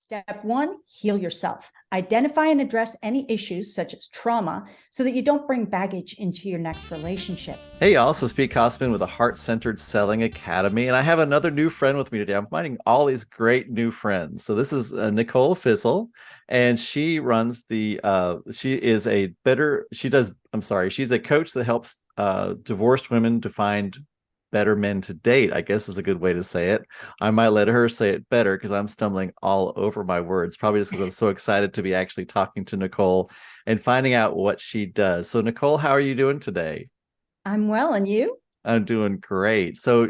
Step one, heal yourself. Identify and address any issues such as trauma so that you don't bring baggage into your next relationship. Hey, y'all. So, Pete Kosman with the Heart Centered Selling Academy. And I have another new friend with me today. I'm finding all these great new friends. So, this is Nicole Fissel, and she runs she is a better, she does, I'm sorry, she's a coach that helps divorced women to find better men to date, I guess is a good way to say it. I might let her say it better because I'm stumbling all over my words, probably just because I'm so excited to be actually talking to Nicole and finding out what she does. So, Nicole, how are you doing today? I'm well, and you? I'm doing great. So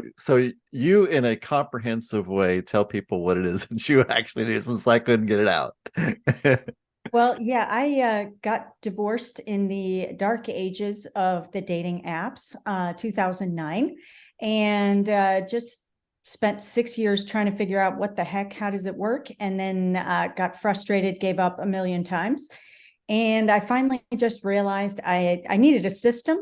you, in a comprehensive way, tell people what it is that you actually do, since I couldn't get it out. Well, yeah, I got divorced in the dark ages of the dating apps, 2009, and just spent 6 years trying to figure out what the heck, how does it work? And then got frustrated, gave up a million times. And I finally just realized I needed a system,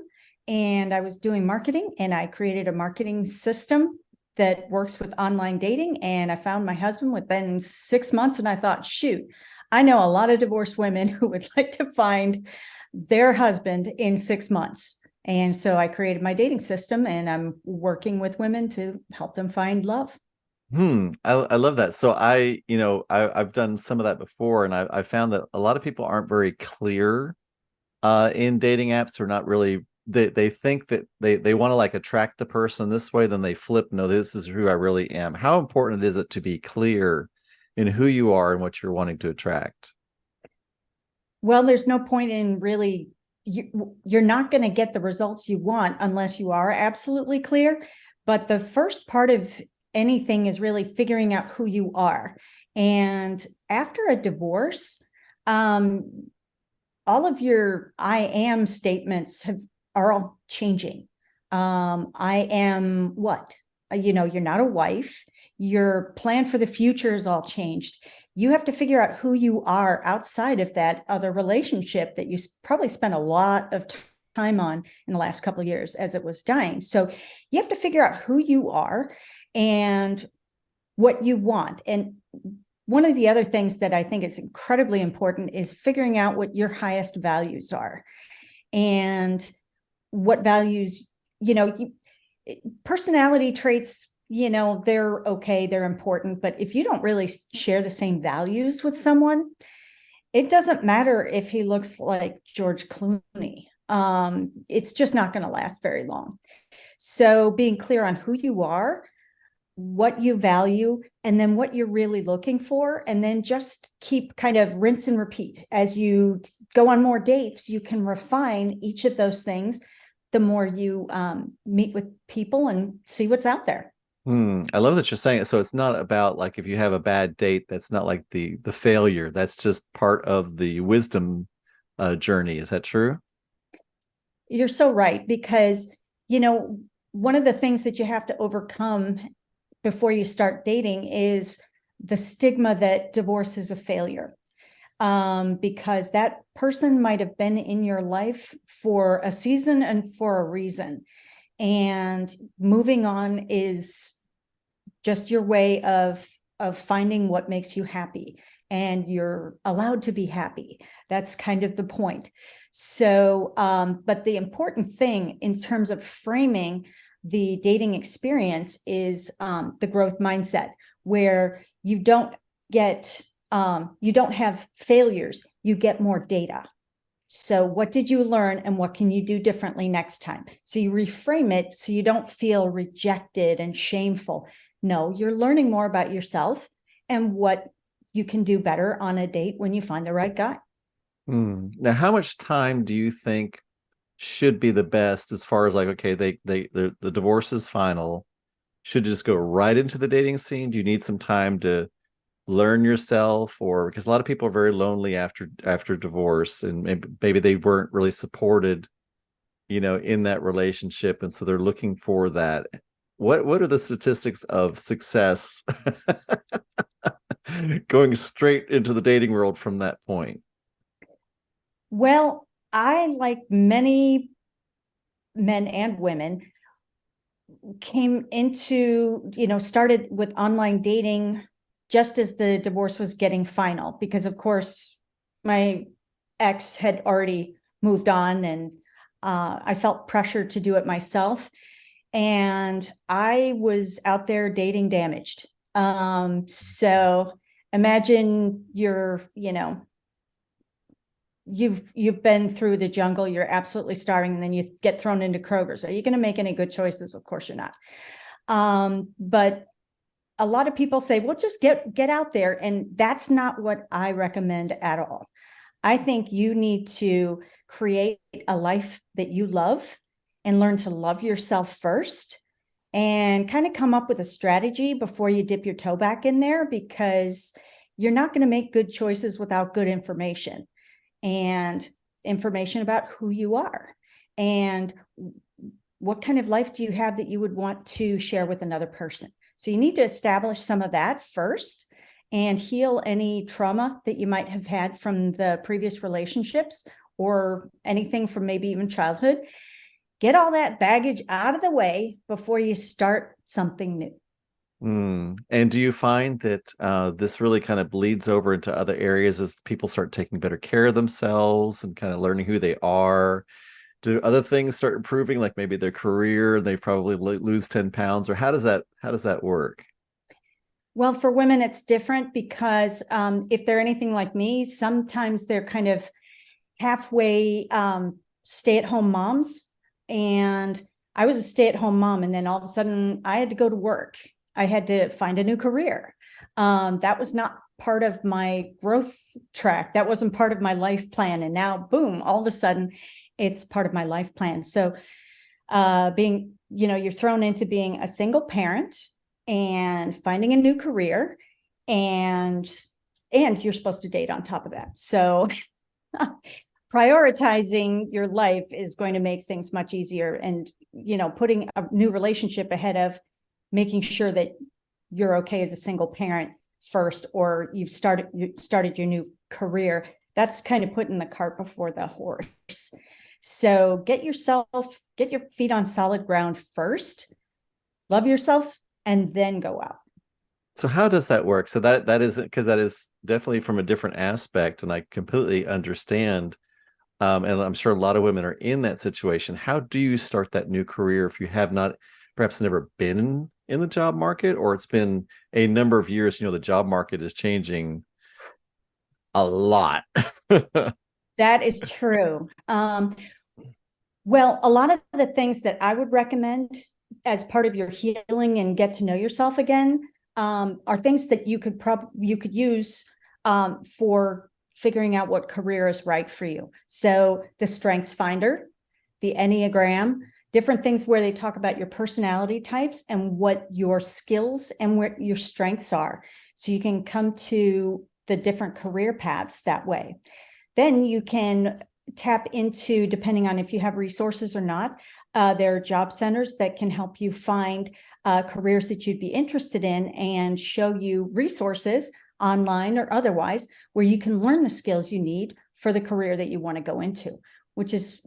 and I was doing marketing, and I created a marketing system that works with online dating. And I found my husband within 6 months, and I thought, shoot, I know a lot of divorced women who would like to find their husband in 6 months. And so I created my dating system, and I'm working with women to help them find love. I love that. So I've done some of that before, and I found that a lot of people aren't very clear in dating apps. Or not really. They think that they want to like attract the person this way, then they flip. No, this is who I really am. How important is it to be clear in who you are and what you're wanting to attract? Well, there's no point in really, you're not going to get the results you want unless you are absolutely clear. But the first part of anything is really figuring out who you are. And after a divorce, all of your I am statements are all changing. I am what? You're not a wife. Your plan for the future is all changed. You have to figure out who you are outside of that other relationship that you probably spent a lot of time on in the last couple of years as it was dying. So you have to figure out who you are and what you want. And one of the other things that I think is incredibly important is figuring out what your highest values are and what values, you know, personality traits, they're okay, they're important. But if you don't really share the same values with someone, it doesn't matter if he looks like George Clooney. It's just not going to last very long. So being clear on who you are, what you value, and then what you're really looking for, and then just keep kind of rinse and repeat. As you go on more dates, you can refine each of those things the more you meet with people and see what's out there. I love that you're saying it. So it's not about like if you have a bad date, that's not like the failure. That's just part of the wisdom journey. Is that true? You're so right, because, one of the things that you have to overcome before you start dating is the stigma that divorce is a failure. Because that person might have been in your life for a season and for a reason. And moving on is just your way of finding what makes you happy. And you're allowed to be happy. That's kind of the point. So, but the important thing in terms of framing the dating experience is the growth mindset, where you don't have failures, you get more data. So what did you learn and what can you do differently next time? So you reframe it so you don't feel rejected and shameful. No, you're learning more about yourself and what you can do better on a date when you find the right guy. Now, how much time do you think should be the best as far as like, okay, the divorce is final. Should you just go right into the dating scene? Do you need some time to learn yourself? Or because a lot of people are very lonely after divorce, and maybe they weren't really supported, in that relationship, and so they're looking for that. What are the statistics of success going straight into the dating world from that point? Well, I, like many men and women, came into, started with online dating just as the divorce was getting final, because of course my ex had already moved on, and I felt pressure to do it myself. And I was out there dating damaged. So imagine you've been through the jungle, you're absolutely starving, and then you get thrown into Kroger's. Are you going to make any good choices? Of course you're not. But a lot of people say, well, just get out there. And that's not what I recommend at all. I think you need to create a life that you love and learn to love yourself first, and kind of come up with a strategy before you dip your toe back in there, because you're not going to make good choices without good information, and information about who you are and what kind of life do you have that you would want to share with another person. So you need to establish some of that first and heal any trauma that you might have had from the previous relationships, or anything from maybe even childhood. Get all that baggage out of the way before you start something new. And do you find that this really kind of bleeds over into other areas as people start taking better care of themselves and kind of learning who they are? Do other things start improving, like maybe their career, and they probably lose 10 pounds, or how does that work? Well, for women, it's different because if they're anything like me, sometimes they're kind of halfway stay-at-home moms. And I was a stay-at-home mom, and then all of a sudden I had to go to work. I had to find a new career. That was not part of my growth track. That wasn't part of my life plan. And now, boom, all of a sudden it's part of my life plan. So you're thrown into being a single parent and finding a new career, and you're supposed to date on top of that. So prioritizing your life is going to make things much easier, and putting a new relationship ahead of making sure that you're okay as a single parent first, or you've started your new career. That's kind of putting the cart before the horse. So get your feet on solid ground first, love yourself, and then go out. So how does that work? So that is, because that is definitely from a different aspect, and I completely understand. And I'm sure a lot of women are in that situation. How do you start that new career if you have not, perhaps never been in the job market, or it's been a number of years? The job market is changing a lot. That is true. Well, a lot of the things that I would recommend as part of your healing and get to know yourself again are things that you could use for figuring out what career is right for you. So the Strengths Finder, the Enneagram, different things where they talk about your personality types and what your skills and what your strengths are. So you can come to the different career paths that way. Then you can tap into, depending on if you have resources or not, there are job centers that can help you find careers that you'd be interested in and show you resources online or otherwise where you can learn the skills you need for the career that you want to go into, which is,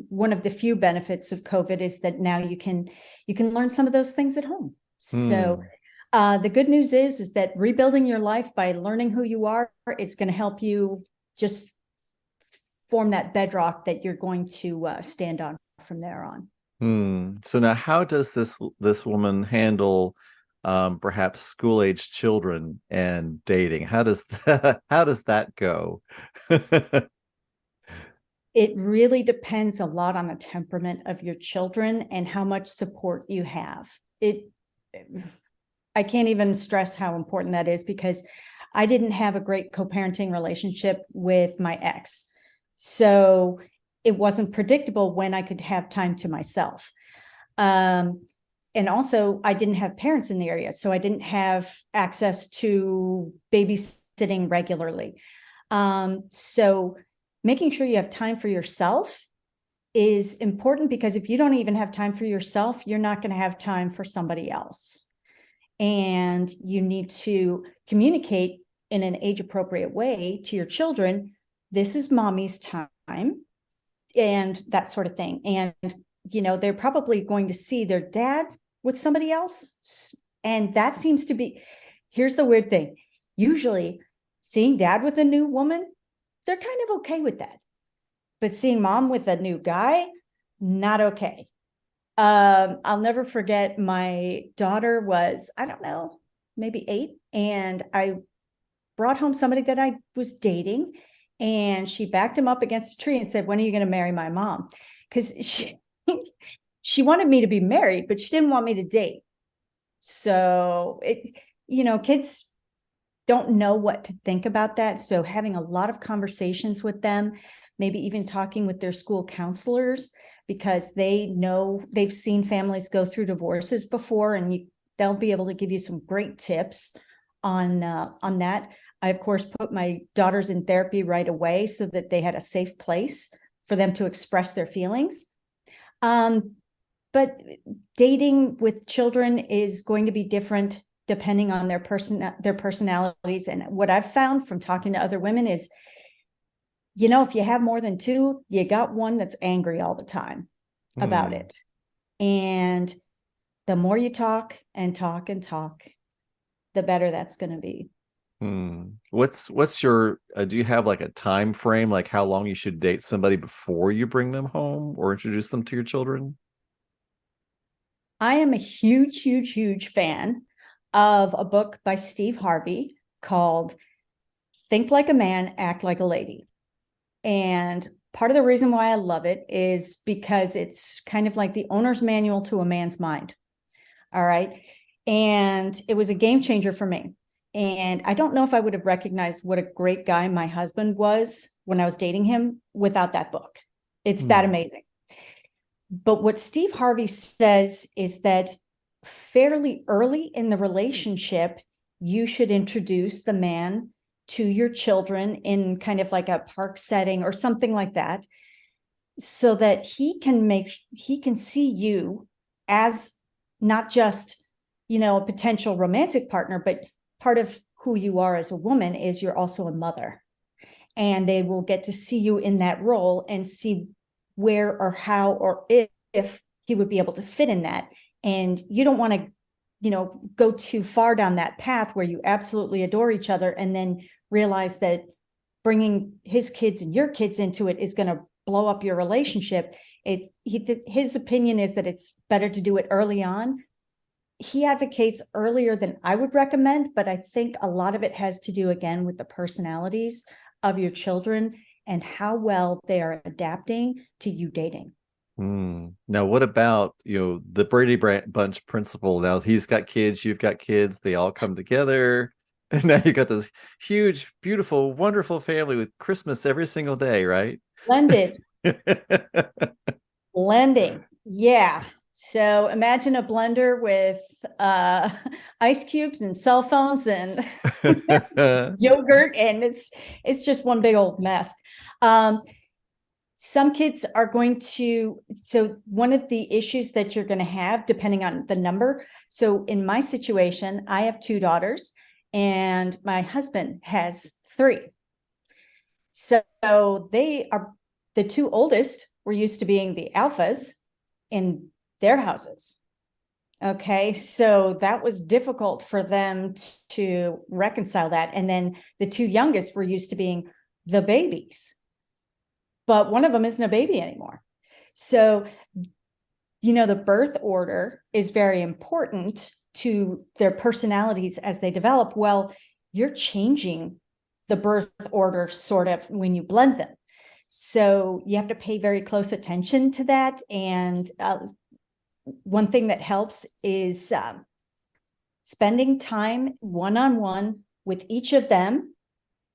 one of the few benefits of COVID, is that now you can learn some of those things at home. So the good news is that rebuilding your life by learning who you are is going to help you just form that bedrock that you're going to stand on from there on. So now, how does this woman handle perhaps school-age children and dating? How does that go? It really depends a lot on the temperament of your children and how much support you have. I can't even stress how important that is, because I didn't have a great co-parenting relationship with my ex. So it wasn't predictable when I could have time to myself. And also I didn't have parents in the area, so I didn't have access to babysitting regularly. So making sure you have time for yourself is important, because if you don't even have time for yourself, you're not going to have time for somebody else. And you need to communicate in an age-appropriate way to your children, this is mommy's time, and that sort of thing. And, they're probably going to see their dad with somebody else. And that seems to be, here's the weird thing. Usually seeing dad with a new woman, they're kind of okay with that. But seeing mom with a new guy, not okay. I'll never forget, my daughter was, I don't know, maybe 8. And I brought home somebody that I was dating, and she backed him up against a tree and said, when are you going to marry my mom? Because she wanted me to be married, but she didn't want me to date. So kids don't know what to think about that. So having a lot of conversations with them, maybe even talking with their school counselors, because they know they've seen families go through divorces before, and they'll be able to give you some great tips on that. I, of course, put my daughters in therapy right away so that they had a safe place for them to express their feelings. But dating with children is going to be different depending on their personalities. And what I've found from talking to other women is, if you have more than 2, you got one that's angry all the time about it. And the more you talk and talk and talk, the better that's going to be. What's your do you have like a time frame, like how long you should date somebody before you bring them home or introduce them to your children? I am a huge, huge, huge fan of a book by Steve Harvey called Think Like a Man, Act Like a Lady. And part of the reason why I love it is because it's kind of like the owner's manual to a man's mind. All right. And it was a game changer for me. And I don't know if I would have recognized what a great guy my husband was when I was dating him without that book. It's that amazing. But what Steve Harvey says is that fairly early in the relationship, you should introduce the man to your children in kind of like a park setting or something like that, so that he can see you as not just, a potential romantic partner, but part of who you are as a woman is you're also a mother. And they will get to see you in that role and see where or how or if he would be able to fit in that. And you don't want to, go too far down that path where you absolutely adore each other and then realize that bringing his kids and your kids into it is going to blow up your relationship. His opinion is that it's better to do it early on. He advocates earlier than I would recommend, but I think a lot of it has to do, again, with the personalities of your children and how well they are adapting to you dating. Now, what about, the Brady Bunch principle? Now he's got kids, you've got kids, they all come together. And now you got this huge, beautiful, wonderful family with Christmas every single day, right? Blending. Yeah. So imagine a blender with ice cubes and cell phones and yogurt, and it's just one big old mess. Some kids are going to, so one of the issues that you're going to have, depending on the number. So in my situation, I have 2 daughters and my husband has 3. So they are, the 2 oldest were used to being the alphas in their houses. Okay, so that was difficult for them to reconcile that. And then the 2 youngest were used to being the babies, but one of them isn't a baby anymore. So, the birth order is very important to their personalities as they develop. Well, you're changing the birth order sort of when you blend them. So you have to pay very close attention to that. And one thing that helps is spending time one-on-one with each of them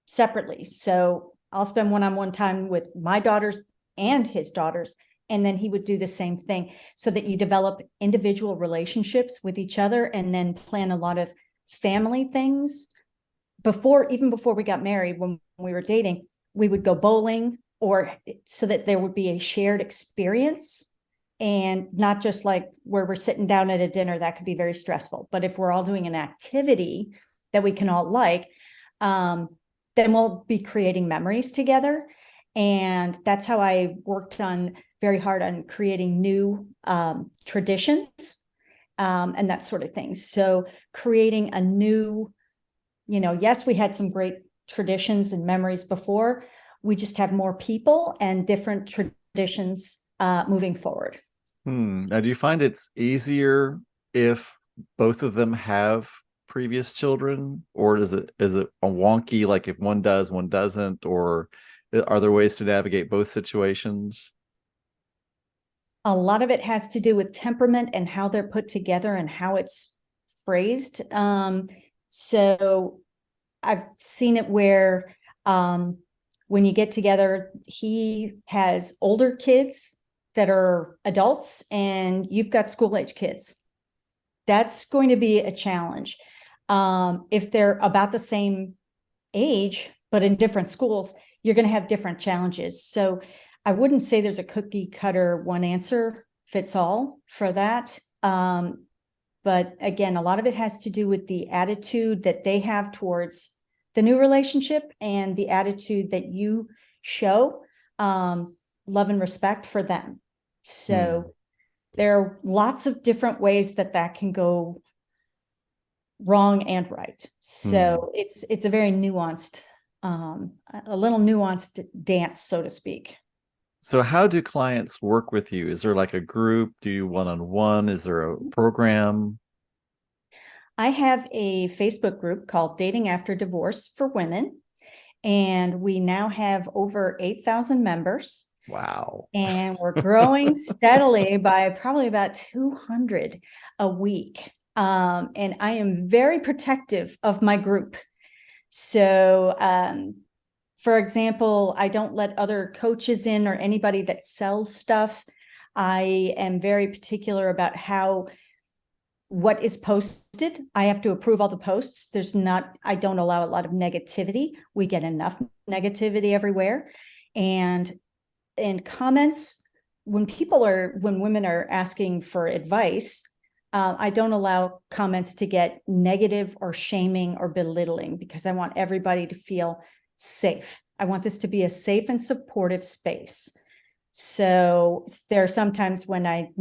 separately. So I'll spend one-on-one time with my daughters and his daughters, and then he would do the same thing, so that you develop individual relationships with each other and then plan a lot of family things. Even before we got married, when we were dating, we would go bowling, or so that there would be a shared experience, and not just like where we're sitting down at a dinner. That could be very stressful. But if we're all doing an activity that we can all like, then we'll be creating memories together. And that's how I worked very hard on creating new traditions and that sort of thing. So creating a new yes, we had some great traditions and memories before. We just have more people and different traditions moving forward. Now, do you find it's easier if both of them have previous children, or is it a wonky, like if one does, one doesn't, or are there ways to navigate both situations? A lot of it has to do with temperament and how they're put together and how it's phrased. So I've seen it where when you get together, he has older kids that are adults and you've got school age kids. That's going to be a challenge. If they're about the same age, but in different schools, you're going to have different challenges. So I wouldn't say there's a cookie cutter one answer fits all for that. But again, a lot of it has to do with the attitude that they have towards the new relationship and the attitude that you show, love and respect for them. So there are lots of different ways that can go wrong and right. So it's a very nuanced, a little nuanced dance, so to speak. So how do clients work with you? Is there like a group? Do you one-on-one? Is there a program? I have a Facebook group called Dating After Divorce for Women, and we now have over 8,000 members. Wow. And we're growing steadily by probably about 200 a week. And I am very protective of my group. So, for example, I don't let other coaches in or anybody that sells stuff. I am very particular about what is posted. I have to approve all the posts. I don't allow a lot of negativity. We get enough negativity everywhere. And comments, when women are asking for advice, I don't allow comments to get negative or shaming or belittling, because I want everybody to feel safe. I want this to be a safe and supportive space. So there are sometimes when I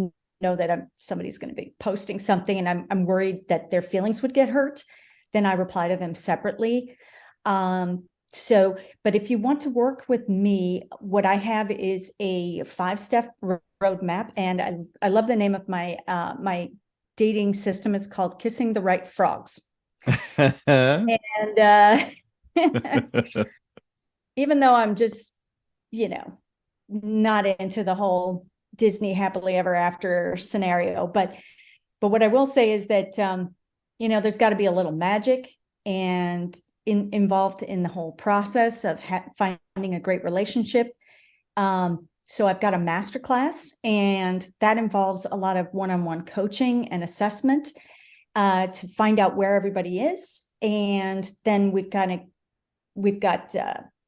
know that somebody's going to be posting something and I'm worried that their feelings would get hurt, then I reply to them separately. But if you want to work with me, what I have is a 5-step roadmap, and I love the name of my my dating system. It's called Kissing the Right Frogs. And even though I'm just, not into the whole Disney happily ever after scenario, but what I will say is that there's got to be a little magic and involved in the whole process of finding a great relationship. So I've got a masterclass, and that involves a lot of one-on-one coaching and assessment to find out where everybody is. And then we've got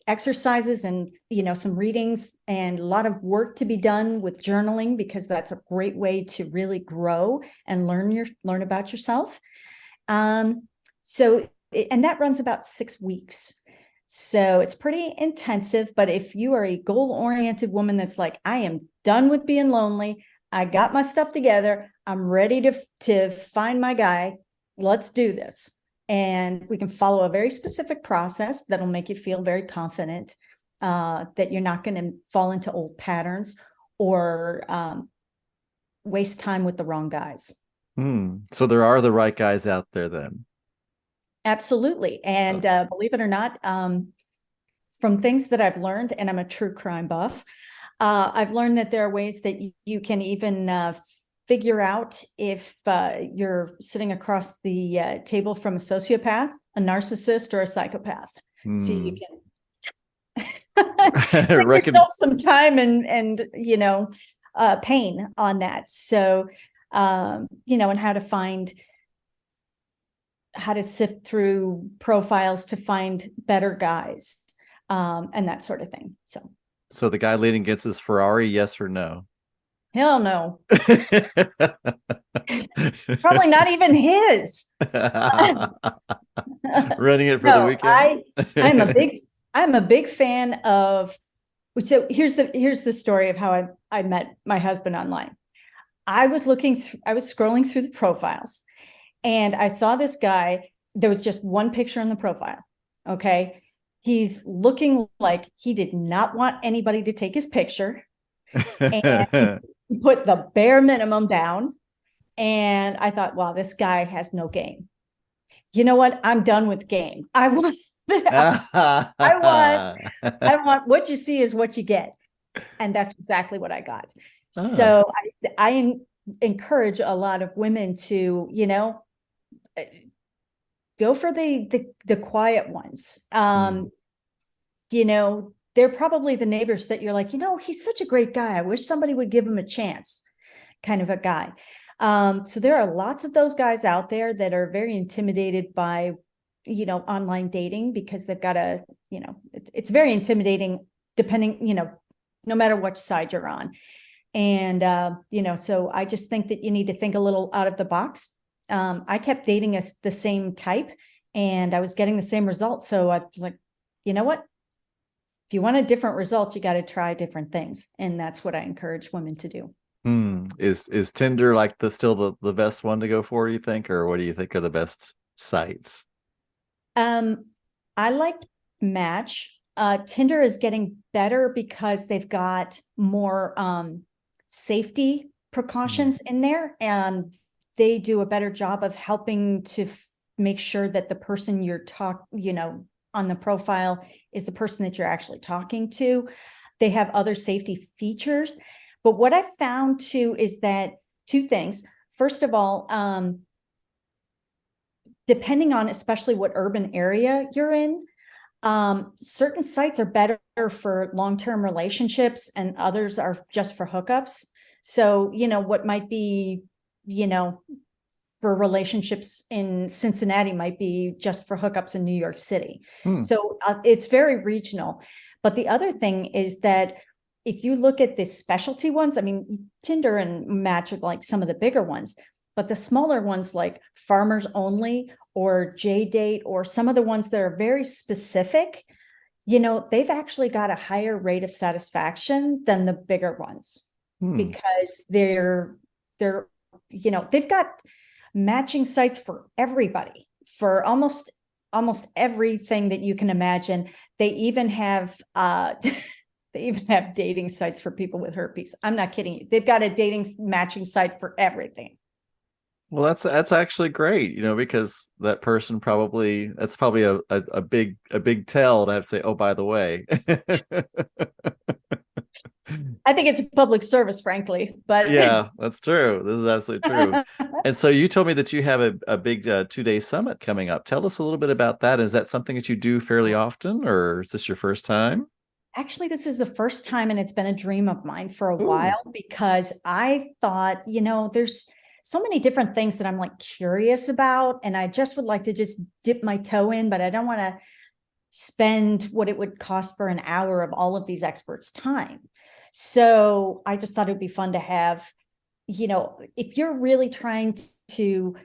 exercises and, some readings and a lot of work to be done with journaling, because that's a great way to really grow and learn about yourself. And that runs about 6 weeks. So it's pretty intensive, but if you are a goal-oriented woman that's like, I am done with being lonely, I got my stuff together, I'm ready to find my guy, let's do this. And we can follow a very specific process that'll make you feel very confident that you're not going to fall into old patterns or waste time with the wrong guys. So there are the right guys out there then. Absolutely. And believe it or not, from things that I've learned, and I'm a true crime buff, I've learned that there are ways that you can even figure out if you're sitting across the table from a sociopath, a narcissist, or a psychopath. So you can save yourself some time and pain on that. So, and how to sift through profiles to find better guys, and that sort of thing. So the guy leading against his Ferrari, yes or no? Hell no. Probably not even his. Running it for the weekend. I'm a big fan of. So here's the story of how I met my husband online. I was scrolling through the profiles, and I saw this guy there was just one picture in the profile. Okay. He's looking like he did not want anybody to take his picture. And he put the bare minimum down. And I thought, wow, this guy has no game. You know what? I'm done with game. I want what you see is what you get. And that's exactly what I got. Ah. So I encourage a lot of women to, go for the quiet ones. They're probably the neighbors that you're like, he's such a great guy. I wish somebody would give him a chance, kind of a guy. So there are lots of those guys out there that are very intimidated by, online dating, because they've got it's very intimidating depending, no matter which side you're on. And, so I just think that you need to think a little out of the box. I kept dating the same type, and I was getting the same results. So I was like, you know what? If you want a different result, you got to try different things. And that's what I encourage women to do. Is Tinder like still the best one to go for, you think, or what do you think are the best sites? I like Match. Tinder is getting better because they've got more safety precautions in there, and they do a better job of helping to make sure that the person you're on the profile is the person that you're actually talking to. They have other safety features. But what I found too is that two things. First of all, depending on especially what urban area you're in, certain sites are better for long-term relationships and others are just for hookups. So, what might be, for relationships in Cincinnati might be just for hookups in New York City. So it's very regional. But the other thing is that if you look at the specialty ones, I mean, Tinder and Match are like some of the bigger ones, but the smaller ones like Farmers Only or J-Date or some of the ones that are very specific, they've actually got a higher rate of satisfaction than the bigger ones because they've got matching sites for everybody, for almost everything that you can imagine. They even have dating sites for people with herpes. I'm not kidding you. They've got a dating matching site for everything. Well, that's actually great, because that's probably a big tell to have to say, oh, by the way. I think it's a public service, frankly, but yeah, that's true. This is absolutely true. And so you told me that you have a big 2-day summit coming up. Tell us a little bit about that. Is that something that you do fairly often, or is this your first time? actually, this is the first time, and it's been a dream of mine for a Ooh. while, because I thought, there's so many different things that I'm like curious about, and I just would like to just dip my toe in, but I don't want to spend what it would cost for an hour of all of these experts' time. So I just thought it'd be fun to have, if you're really trying to,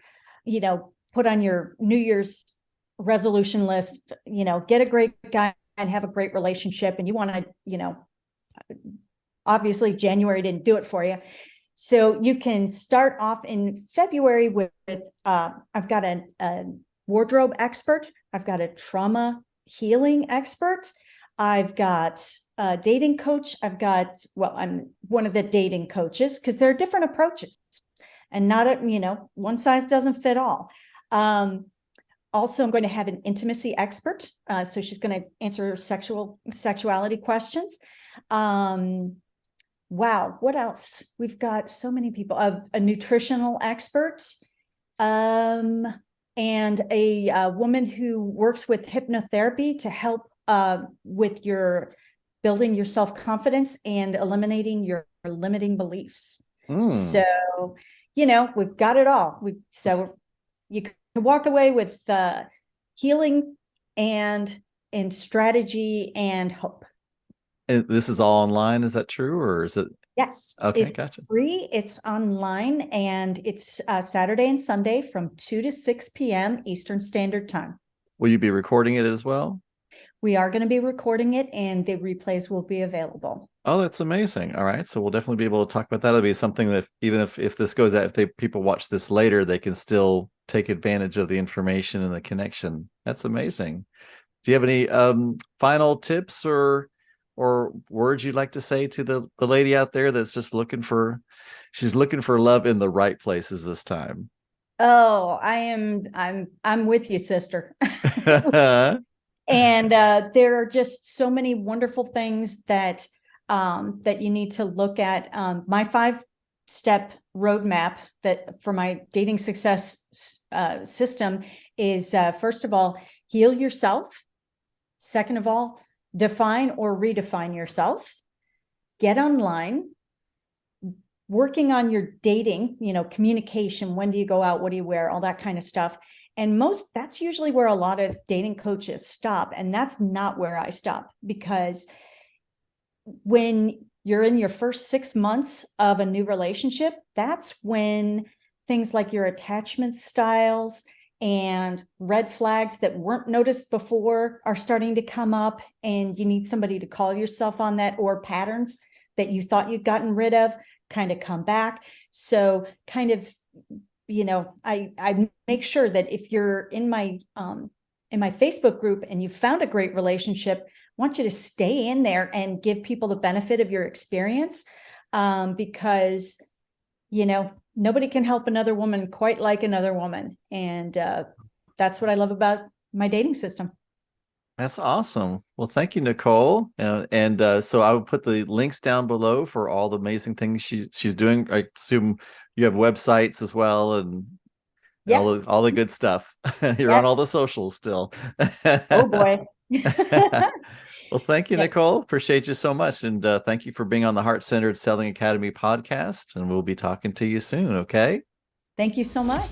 put on your New Year's resolution list, get a great guy and have a great relationship, and you want to, obviously January didn't do it for you. So you can start off in February with, I've got a wardrobe expert. I've got a trauma healing expert. I've got a dating coach. I'm one of the dating coaches, because there are different approaches and not, one size doesn't fit all. Also, I'm going to have an intimacy expert. So she's going to answer sexuality questions. Wow, what else? We've got so many people. A nutritional expert, and a woman who works with hypnotherapy to help with building your self-confidence and eliminating your limiting beliefs. So, we've got it all. So you can walk away with healing and strategy and hope. And this is all online, is that true, or is it? Yes. Okay, It's gotcha. free. It's online, and it's Saturday and Sunday from 2 to 6 p.m. Eastern Standard Time. Will you be recording it as well? We are going to be recording it, and the replays will be available. Oh, that's amazing. All right. So we'll definitely be able to talk about that. It'll be something that even if this goes out, if people watch this later, they can still take advantage of the information and the connection. That's amazing. Do you have any final tips or words you'd like to say to the lady out there that's just she's looking for love in the right places this time? Oh, I'm with you, sister. And there are just so many wonderful things that that you need to look at. My 5-step roadmap that for my dating success system is first of all, heal yourself. Second of all, define or redefine yourself. Get online. Working on your dating, communication. When do you go out? What do you wear? All that kind of stuff. And that's usually where a lot of dating coaches stop. And that's not where I stop, because when you're in your first 6 months of a new relationship, that's when things like your attachment styles and red flags that weren't noticed before are starting to come up, and you need somebody to call yourself on that, or patterns that you thought you'd gotten rid of kind of come back. So kind of, I make sure that if you're in my Facebook group and you found a great relationship, I want you to stay in there and give people the benefit of your experience, because, nobody can help another woman quite like another woman. And that's what I love about my dating system. That's awesome. Well, thank you, Nicole. So I will put the links down below for all the amazing things she's doing. I assume you have websites as well, and Yeah. all the good stuff. You're on all the Yes. socials still. Oh boy. Well, thank you, Yeah. Nicole. Appreciate you so much. And thank you for being on the Heart Centered Selling Academy podcast. And we'll be talking to you soon. Okay. Thank you so much.